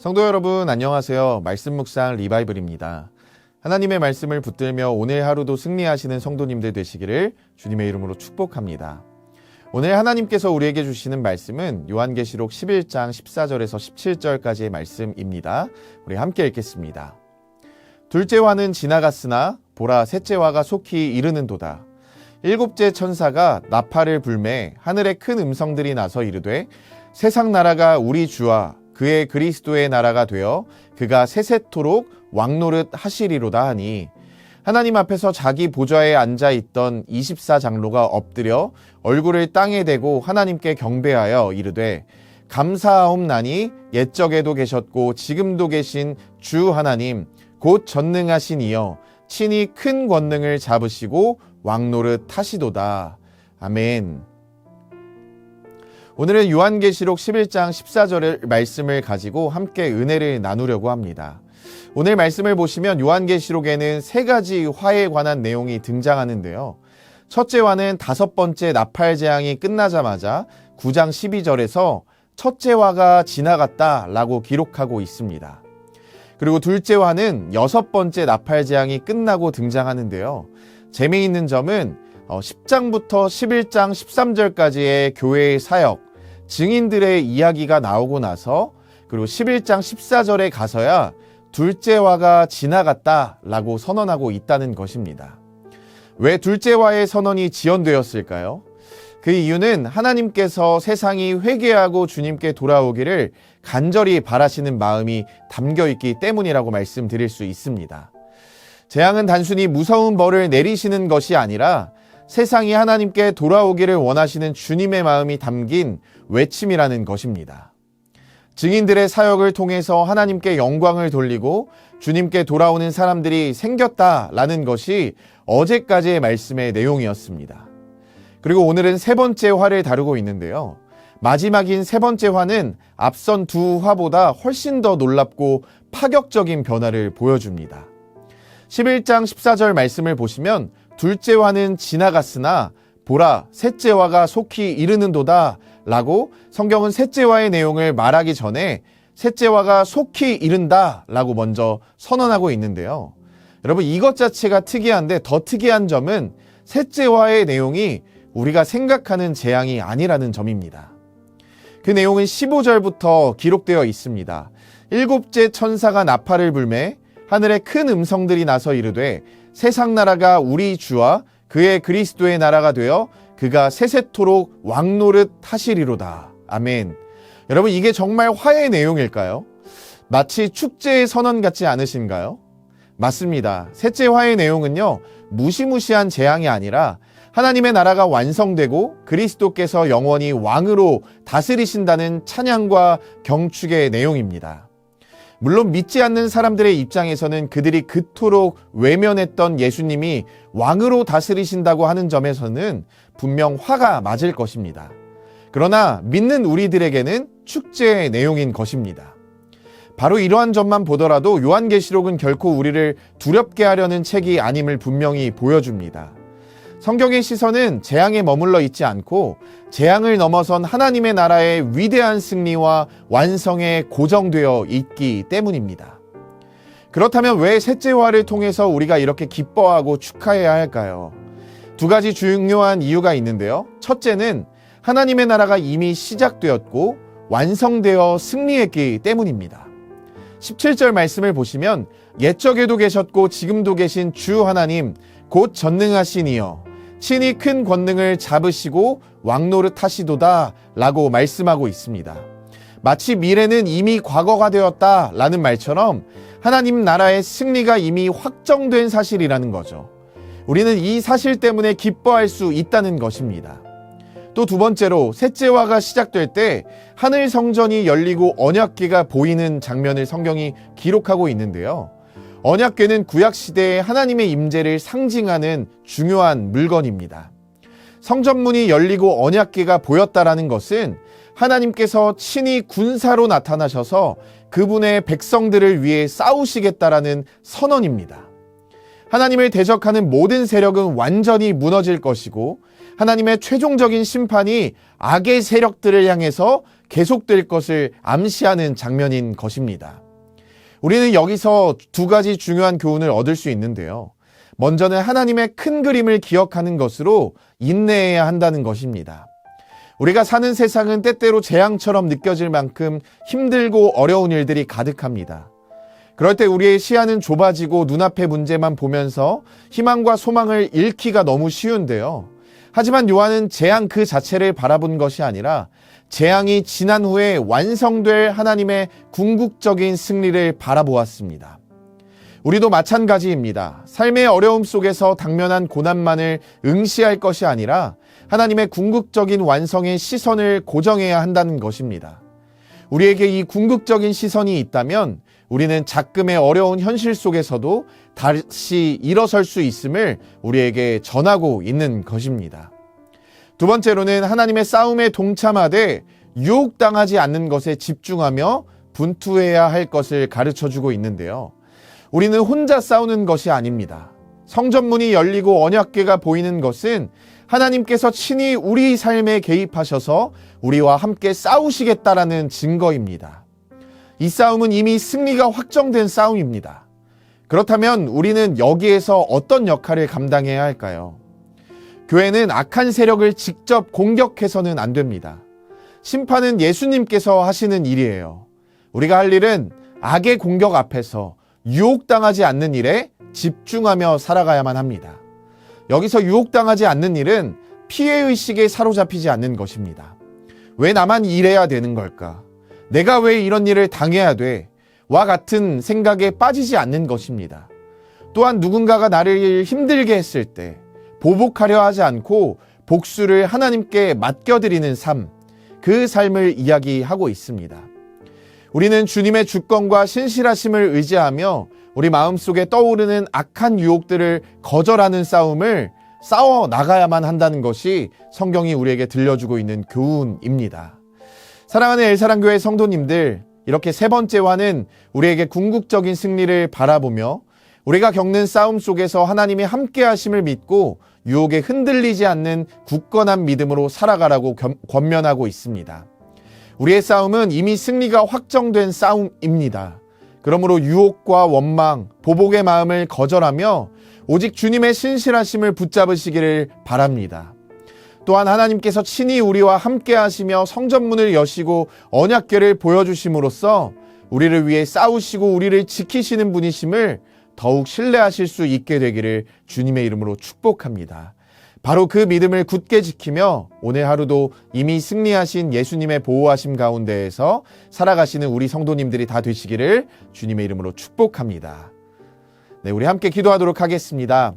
성도 여러분 안녕하세요. 말씀 묵상 리바이블입니다. 하나님의 말씀을 붙들며 오늘 하루도 승리하시는 성도님들 되시기를 주님의 이름으로 축복합니다. 오늘 하나님께서 우리에게 주시는 말씀은 요한계시록 11장 14절에서 17절까지의 말씀입니다. 우리 함께 읽겠습니다. 둘째 화는 지나갔으나 보라 셋째 화가 속히 이르는도다. 일곱째 천사가 나팔을 불매 하늘에 큰 음성들이 나서 이르되 세상 나라가 우리 주와 그의 그리스도의 나라가 되어 그가 세세토록 왕노릇 하시리로다 하니 하나님 앞에서 자기 보좌에 앉아있던 24장로가 엎드려 얼굴을 땅에 대고 하나님께 경배하여 이르되 감사하옵나니 옛적에도 계셨고 지금도 계신 주 하나님 곧 전능하신 이여 친히 큰 권능을 잡으시고 왕노릇 하시도다. 아멘. 오늘은 요한계시록 11장 14절의 말씀을 가지고 함께 은혜를 나누려고 합니다. 오늘 말씀을 보시면 요한계시록에는 세 가지 화에 관한 내용이 등장하는데요. 첫째 화는 다섯 번째 나팔 재앙이 끝나자마자 9장 12절에서 첫째 화가 지나갔다라고 기록하고 있습니다. 그리고 둘째 화는 여섯 번째 나팔 재앙이 끝나고 등장하는데요. 재미있는 점은 10장부터 11장 13절까지의 교회의 사역, 증인들의 이야기가 나오고 나서 그리고 11장 14절에 가서야 둘째 화가 지나갔다라고 선언하고 있다는 것입니다. 왜 둘째 화의 선언이 지연되었을까요? 그 이유는 하나님께서 세상이 회개하고 주님께 돌아오기를 간절히 바라시는 마음이 담겨있기 때문이라고 말씀드릴 수 있습니다. 재앙은 단순히 무서운 벌을 내리시는 것이 아니라 세상이 하나님께 돌아오기를 원하시는 주님의 마음이 담긴 외침이라는 것입니다. 증인들의 사역을 통해서 하나님께 영광을 돌리고 주님께 돌아오는 사람들이 생겼다라는 것이 어제까지의 말씀의 내용이었습니다. 그리고 오늘은 세 번째 화를 다루고 있는데요. 마지막인 세 번째 화는 앞선 두 화보다 훨씬 더 놀랍고 파격적인 변화를 보여줍니다. 11장 14절 말씀을 보시면 둘째 화는 지나갔으나 보라 셋째 화가 속히 이르는도다 라고 성경은 셋째 화의 내용을 말하기 전에 셋째 화가 속히 이른다 라고 먼저 선언하고 있는데요. 여러분 이것 자체가 특이한데 더 특이한 점은 셋째 화의 내용이 우리가 생각하는 재앙이 아니라는 점입니다. 그 내용은 15절부터 기록되어 있습니다. 일곱째 천사가 나팔을 불매 하늘에 큰 음성들이 나서 이르되 세상 나라가 우리 주와 그의 그리스도의 나라가 되어 그가 세세토록 왕노릇 하시리로다. 아멘. 여러분 이게 정말 화의 내용일까요? 마치 축제의 선언 같지 않으신가요? 맞습니다. 셋째 화의 내용은요, 무시무시한 재앙이 아니라 하나님의 나라가 완성되고 그리스도께서 영원히 왕으로 다스리신다는 찬양과 경축의 내용입니다. 물론 믿지 않는 사람들의 입장에서는 그들이 그토록 외면했던 예수님이 왕으로 다스리신다고 하는 점에서는 분명 화가 맞을 것입니다. 그러나 믿는 우리들에게는 축제의 내용인 것입니다. 바로 이러한 점만 보더라도 요한계시록은 결코 우리를 두렵게 하려는 책이 아님을 분명히 보여줍니다. 성경의 시선은 재앙에 머물러 있지 않고 재앙을 넘어선 하나님의 나라의 위대한 승리와 완성에 고정되어 있기 때문입니다. 그렇다면 왜 셋째 화를 통해서 우리가 이렇게 기뻐하고 축하해야 할까요? 두 가지 중요한 이유가 있는데요. 첫째는 하나님의 나라가 이미 시작되었고 완성되어 승리했기 때문입니다. 17절 말씀을 보시면 옛적에도 계셨고 지금도 계신 주 하나님 곧 전능하신 이여 친히 큰 권능을 잡으시고 왕노릇 하시도다 라고 말씀하고 있습니다. 마치 미래는 이미 과거가 되었다 라는 말처럼 하나님 나라의 승리가 이미 확정된 사실이라는 거죠. 우리는 이 사실 때문에 기뻐할 수 있다는 것입니다. 또 두 번째로 셋째 화가 시작될 때 하늘 성전이 열리고 언약궤가 보이는 장면을 성경이 기록하고 있는데요. 언약궤는 구약시대의 하나님의 임재를 상징하는 중요한 물건입니다. 성전문이 열리고 언약궤가 보였다라는 것은 하나님께서 친히 군사로 나타나셔서 그분의 백성들을 위해 싸우시겠다라는 선언입니다. 하나님을 대적하는 모든 세력은 완전히 무너질 것이고 하나님의 최종적인 심판이 악의 세력들을 향해서 계속될 것을 암시하는 장면인 것입니다. 우리는 여기서 두 가지 중요한 교훈을 얻을 수 있는데요. 먼저는 하나님의 큰 그림을 기억하는 것으로 인내해야 한다는 것입니다. 우리가 사는 세상은 때때로 재앙처럼 느껴질 만큼 힘들고 어려운 일들이 가득합니다. 그럴 때 우리의 시야는 좁아지고 눈앞의 문제만 보면서 희망과 소망을 잃기가 너무 쉬운데요. 하지만 요한은 재앙 그 자체를 바라본 것이 아니라 재앙이 지난 후에 완성될 하나님의 궁극적인 승리를 바라보았습니다. 우리도 마찬가지입니다. 삶의 어려움 속에서 당면한 고난만을 응시할 것이 아니라 하나님의 궁극적인 완성의 시선을 고정해야 한다는 것입니다. 우리에게 이 궁극적인 시선이 있다면 우리는 작금의 어려운 현실 속에서도 다시 일어설 수 있음을 우리에게 전하고 있는 것입니다. 두 번째로는 하나님의 싸움에 동참하되 유혹당하지 않는 것에 집중하며 분투해야 할 것을 가르쳐주고 있는데요. 우리는 혼자 싸우는 것이 아닙니다. 성전문이 열리고 언약궤가 보이는 것은 하나님께서 친히 우리 삶에 개입하셔서 우리와 함께 싸우시겠다라는 증거입니다. 이 싸움은 이미 승리가 확정된 싸움입니다. 그렇다면 우리는 여기에서 어떤 역할을 감당해야 할까요? 교회는 악한 세력을 직접 공격해서는 안 됩니다. 심판은 예수님께서 하시는 일이에요. 우리가 할 일은 악의 공격 앞에서 유혹당하지 않는 일에 집중하며 살아가야만 합니다. 여기서 유혹당하지 않는 일은 피해의식에 사로잡히지 않는 것입니다. 왜 나만 이래야 되는 걸까? 내가 왜 이런 일을 당해야 돼? 와 같은 생각에 빠지지 않는 것입니다. 또한 누군가가 나를 힘들게 했을 때 보복하려 하지 않고 복수를 하나님께 맡겨드리는 삶, 그 삶을 이야기하고 있습니다. 우리는 주님의 주권과 신실하심을 의지하며 우리 마음속에 떠오르는 악한 유혹들을 거절하는 싸움을 싸워 나가야만 한다는 것이 성경이 우리에게 들려주고 있는 교훈입니다. 사랑하는 엘사랑교회 성도님들, 이렇게 세 번째와는 우리에게 궁극적인 승리를 바라보며 우리가 겪는 싸움 속에서 하나님의 함께 하심을 믿고 유혹에 흔들리지 않는 굳건한 믿음으로 살아가라고 권면하고 있습니다. 우리의 싸움은 이미 승리가 확정된 싸움입니다. 그러므로 유혹과 원망, 보복의 마음을 거절하며 오직 주님의 신실하심을 붙잡으시기를 바랍니다. 또한 하나님께서 친히 우리와 함께 하시며 성전문을 여시고 언약궤를 보여주심으로써 우리를 위해 싸우시고 우리를 지키시는 분이심을 더욱 신뢰하실 수 있게 되기를 주님의 이름으로 축복합니다. 바로 그 믿음을 굳게 지키며 오늘 하루도 이미 승리하신 예수님의 보호하심 가운데에서 살아가시는 우리 성도님들이 다 되시기를 주님의 이름으로 축복합니다. 네, 우리 함께 기도하도록 하겠습니다.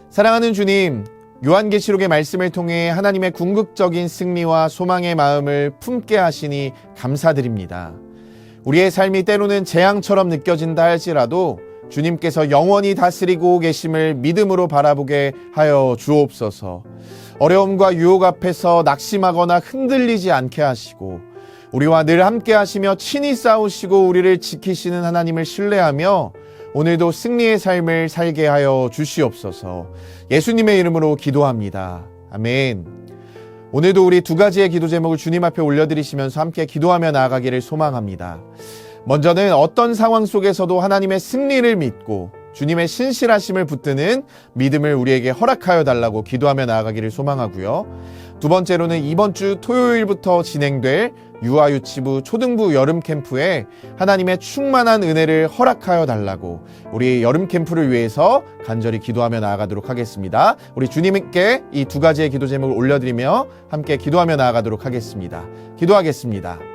사랑하는 주님, 요한계시록의 말씀을 통해 하나님의 궁극적인 승리와 소망의 마음을 품게 하시니 감사드립니다. 우리의 삶이 때로는 재앙처럼 느껴진다 할지라도 주님께서 영원히 다스리고 계심을 믿음으로 바라보게 하여 주옵소서. 어려움과 유혹 앞에서 낙심하거나 흔들리지 않게 하시고 우리와 늘 함께 하시며 친히 싸우시고 우리를 지키시는 하나님을 신뢰하며 오늘도 승리의 삶을 살게 하여 주시옵소서. 예수님의 이름으로 기도합니다. 아멘. 오늘도 우리 두 가지의 기도 제목을 주님 앞에 올려드리시면서 함께 기도하며 나아가기를 소망합니다. 먼저는 어떤 상황 속에서도 하나님의 승리를 믿고 주님의 신실하심을 붙드는 믿음을 우리에게 허락하여 달라고 기도하며 나아가기를 소망하고요. 두 번째로는 이번 주 토요일부터 진행될 유아유치부 초등부 여름 캠프에 하나님의 충만한 은혜를 허락하여 달라고 우리 여름 캠프를 위해서 간절히 기도하며 나아가도록 하겠습니다. 우리 주님께 이 두 가지의 기도 제목을 올려드리며 함께 기도하며 나아가도록 하겠습니다. 기도하겠습니다.